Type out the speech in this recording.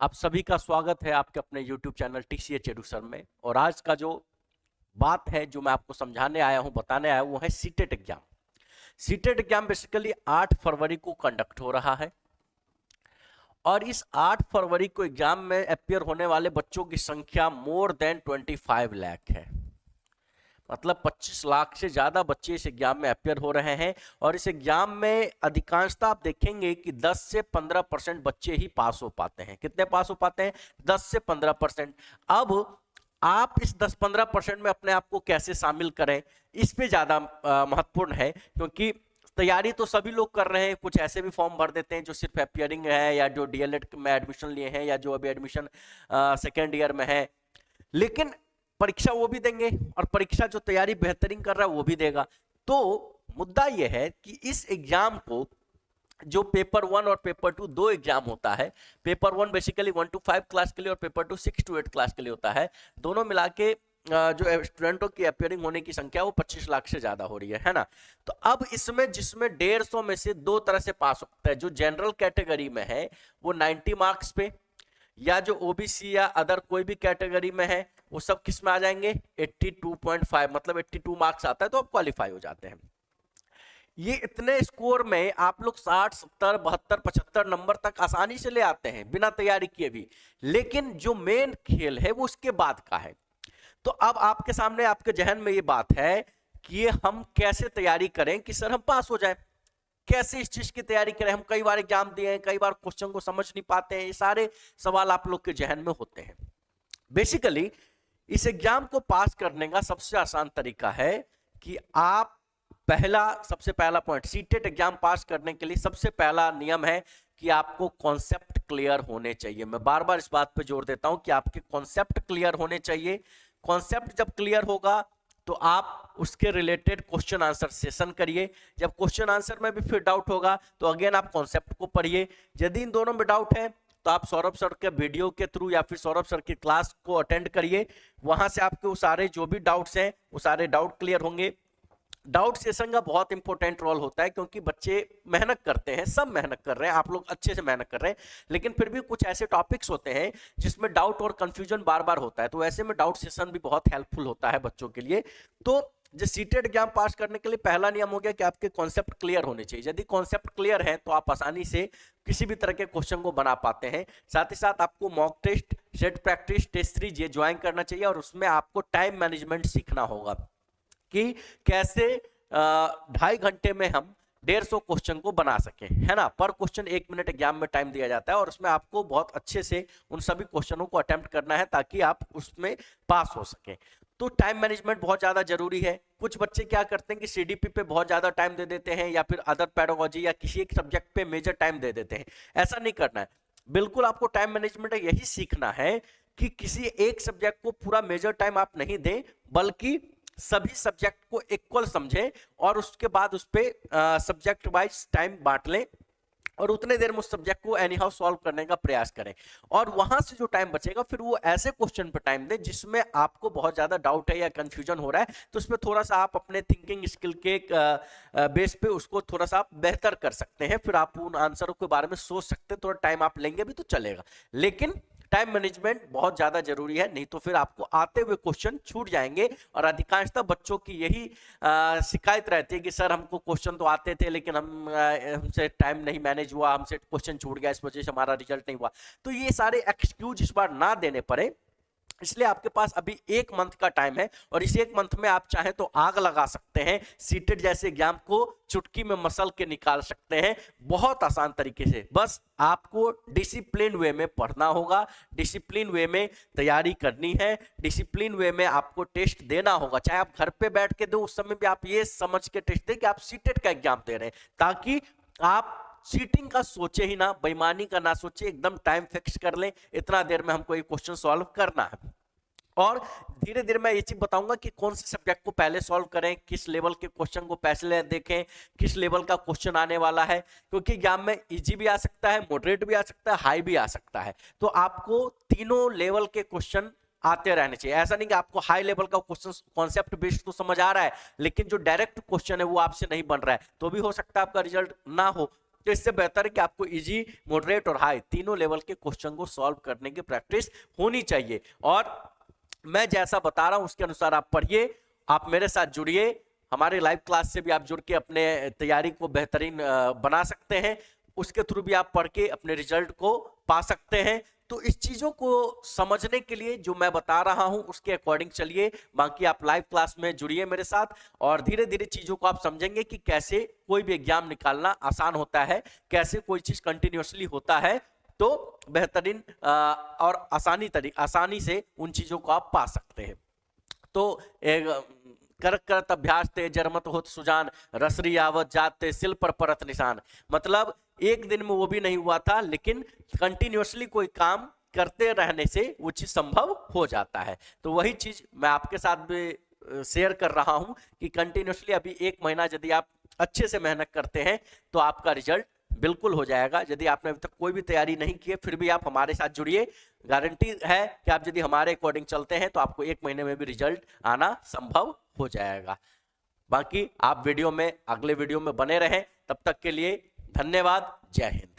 आप सभी का स्वागत है आपके अपने YouTube channel TCH edu sir में। और आज का जो बात है जो मैं आपको समझाने आया हूं, बताने आया हूं, वो है CTET exam. CTET exam basically 8 फरवरी को कंडक्ट हो रहा है और इस 8 फरवरी को एग्जाम में अपियर होने वाले बच्चों की संख्या मोर देन 25 लाख है। मतलब 25 लाख से ज्यादा बच्चे इस एग्जाम में अपियर हो रहे हैं और इस एग्जाम में अधिकांशतः आप देखेंगे कि 10 से 15% बच्चे ही पास हो पाते हैं। कितने पास हो पाते हैं? 10 से 15%। अब आप इस 10-15% में अपने आप को कैसे शामिल करें, इस पे ज्यादा महत्वपूर्ण है, क्योंकि तैयारी तो सभी लोग कर रहे हैं। कुछ ऐसे भी फॉर्म भर देते हैं जो सिर्फ अपियरिंग है या जो डीएलएड में एडमिशन लिए हैं या जो अभी एडमिशन सेकेंड ईयर में है, लेकिन परीक्षा वो भी देंगे और परीक्षा जो तैयारी बेहतरीन कर रहा है वो भी देगा। तो मुद्दा यह है कि इस एग्जाम को, जो पेपर 1 और पेपर 2 दो एग्जाम होता है, पेपर 1 बेसिकली 1 to 5 क्लास के लिए और पेपर 2 6 to 8 क्लास के लिए होता है। दोनों मिला के जो स्टूडेंटों की अपियरिंग होने की संख्या वो 25 लाख से ज्यादा हो रही है ना। तो अब इसमें जिसमें 150 में से दो तरह से पास होता है। जो जनरल कैटेगरी में है वो 90 मार्क्स पे, या जो ओबीसी या अदर कोई भी कैटेगरी में है वो सब किस में आ जाएंगे? 82.5, मतलब 82 मार्क्स आता है तो आप क्वालिफाई हो जाते हैं। ये इतने स्कोर में आप लोग 60, 70, 72, 75 नंबर तक आसानी से ले आते हैं बिना तैयारी किए भी। लेकिन जो मेन खेल है वो उसके बाद का है। तो अब आपके सामने, आपके जहन में ये बात है कि ये हम कैसे तैयारी करें कि सर हम पास हो जाए। कैसे इस चीज की तैयारी करें? हम कई बार एग्जाम दिए हैं, कई बार क्वेश्चन को समझ नहीं पाते हैं। ये सारे सवाल आप लोग के जहन में होते हैं। बेसिकली इस एग्जाम को पास करने का सबसे आसान तरीका है कि आप सबसे पहला पॉइंट, सीटेट एग्जाम पास करने के लिए सबसे पहला नियम है कि आपको कॉन्सेप्ट क्लियर होने चाहिए। मैं बार बार इस बात पे जोर देता हूं कि आपके कॉन्सेप्ट क्लियर होने चाहिए। कॉन्सेप्ट जब क्लियर होगा तो आप उसके रिलेटेड क्वेश्चन आंसर सेशन करिए। जब क्वेश्चन आंसर में भी फिर डाउट होगा तो अगेन आप कॉन्सेप्ट को पढ़िए। यदि इन दोनों में डाउट है तो आप सौरभ सर के वीडियो के थ्रू या फिर सौरभ सर की क्लास को अटेंड करिए। वहां से आपके वो सारे जो भी डाउट्स हैं वो सारे डाउट क्लियर होंगे। डाउट सेशन का बहुत इंपॉर्टेंट रोल होता है, क्योंकि बच्चे मेहनत करते हैं, सब मेहनत कर रहे हैं, आप लोग अच्छे से मेहनत कर रहे हैं, लेकिन फिर भी कुछ ऐसे टॉपिक्स होते हैं जिसमें डाउट और कंफ्यूजन बार बार होता है। तो ऐसे में डाउट सेशन भी बहुत हेल्पफुल होता है बच्चों के लिए। तो जो सीटेट एग्जाम पास करने के लिए पहला नियम हो गया कि आपके कॉन्सेप्ट क्लियर होने चाहिए। यदि कॉन्सेप्ट क्लियर है तो आप आसानी से किसी भी तरह के क्वेश्चन को बना पाते हैं। साथ ही साथ आपको mock test, set practice, test series ये ज्वाइन करना चाहिए और उसमें आपको टाइम मैनेजमेंट सीखना होगा कि कैसे 2.5 घंटे में हम 150 क्वेश्चन को बना सके, है ना। पर क्वेश्चन 1 मिनट एग्जाम में टाइम दिया जाता है और उसमें आपको बहुत अच्छे से उन सभी क्वेश्चनों को अटेम्प्ट करना है ताकि आप उसमें पास हो सके। तो टाइम मैनेजमेंट बहुत ज्यादा जरूरी है। कुछ बच्चे क्या करते हैं कि सीडीपी पे बहुत ज्यादा टाइम दे देते हैं या फिर अदर पेडागोजी या किसी एक सब्जेक्ट पे मेजर टाइम दे देते हैं। ऐसा नहीं करना है। बिल्कुल आपको टाइम मैनेजमेंट यही सीखना है कि किसी एक सब्जेक्ट को पूरा मेजर टाइम आप नहीं दें, बल्कि सभी सब्जेक्ट को इक्वल समझें और उसके बाद उस पे सब्जेक्ट वाइज टाइम बांट लें और उतने देर में उस सब्जेक्ट को एनी हाउ सॉल्व करने का प्रयास करें। और वहां से जो टाइम बचेगा फिर वो ऐसे क्वेश्चन पर टाइम दें जिसमें आपको बहुत ज्यादा डाउट है या कंफ्यूजन हो रहा है, तो उसमें थोड़ा सा आप अपने थिंकिंग स्किल के बेस पे उसको थोड़ा सा आप बेहतर कर सकते हैं। फिर आप उन आंसरों के बारे में सोच सकते हैं। थोड़ा टाइम आप लेंगे भी तो चलेगा, लेकिन टाइम मैनेजमेंट बहुत ज्यादा जरूरी है, नहीं तो फिर आपको आते हुए क्वेश्चन छूट जाएंगे। और अधिकांशतः बच्चों की यही शिकायत रहती है कि सर हमको क्वेश्चन तो आते थे लेकिन हमसे टाइम नहीं मैनेज हुआ, हमसे क्वेश्चन छूट गया, इस वजह से हमारा रिजल्ट नहीं हुआ। तो ये सारे एक्सक्यूज इस बार ना देने पड़े, इसलिए आपके पास अभी 1 मंथ का टाइम है और इस 1 मंथ में आप चाहें तो आग लगा सकते हैं। सीटेट जैसे एग्जाम को चुटकी में मसल के निकाल सकते हैं बहुत आसान तरीके से। बस आपको डिसिप्लिन वे में पढ़ना होगा, डिसिप्लिन वे में तैयारी करनी है, डिसिप्लिन वे में आपको टेस्ट देना होगा। चाहे आप घर पे बैठ के दो, उस समय भी आप ये समझ के टेस्ट दें कि आप सीटेट का एग्जाम दे रहे हैं, ताकि आप चीटिंग का सोचे ही ना, बेईमानी का ना सोचे, एकदम टाइम फिक्स कर लें, इतना देर में हमको ये क्वेश्चन सॉल्व करना है। और धीरे धीरे मैं ये चीज बताऊंगा कि कौन से सब्जेक्ट को पहले सॉल्व करें, किस लेवल के क्वेश्चन को पहले देखें, किस लेवल का क्वेश्चन आने वाला है, क्योंकि एग्जाम में इजी भी आ सकता है, मॉडरेट भी आ सकता है, हाई भी आ सकता है। तो आपको तीनों लेवल के क्वेश्चन आते रहने चाहिए। ऐसा नहीं कि आपको हाई लेवल का क्वेश्चन कॉन्सेप्ट बेस्ड तो समझ आ रहा है लेकिन जो डायरेक्ट क्वेश्चन है वो आपसे नहीं बन रहा है, तो भी हो सकता है आपका रिजल्ट ना हो। तो इससे बेहतर है कि आपको इजी, मॉडरेट और हाई तीनों लेवल के क्वेश्चन को सॉल्व करने की प्रैक्टिस होनी चाहिए। और मैं जैसा बता रहा हूं उसके अनुसार आप पढ़िए, आप मेरे साथ जुड़िए, हमारे लाइव क्लास से भी आप जुड़ के अपने तैयारी को बेहतरीन बना सकते हैं, उसके थ्रू भी आप पढ़ के अपने रिजल्ट को पा सकते हैं। तो इस चीजों को समझने के लिए जो मैं बता रहा हूं उसके अकॉर्डिंग चलिए, बाकी आप लाइव क्लास में जुड़िए मेरे साथ, और धीरे धीरे चीजों को आप समझेंगे कि कैसे कोई भी एग्जाम निकालना आसान होता है, कैसे कोई चीज कंटिन्यूअसली होता है, तो बेहतरीन और आसानी से उन चीजों को आप पा सकते हैं। तो करत करत अभ्यास ते जरमत होत सुजान, रसरी आवत जाते सिल पर परत निशान। मतलब एक दिन में वो भी नहीं हुआ था, लेकिन कंटिन्यूअसली कोई काम करते रहने से वो चीज संभव हो जाता है। तो वही चीज मैं आपके साथ भी शेयर कर रहा हूं कि कंटिन्यूअसली अभी 1 महीना यदि आप अच्छे से मेहनत करते हैं तो आपका रिजल्ट बिल्कुल हो जाएगा। यदि आपने अभी तक कोई भी तैयारी नहीं की है फिर भी आप हमारे साथ जुड़िए, गारंटी है कि आप यदि हमारे अकॉर्डिंग चलते हैं तो आपको 1 महीने में भी रिजल्ट आना संभव हो जाएगा। बाकी आप अगले वीडियो में बने रहें, तब तक के लिए धन्यवाद, जय हिंद।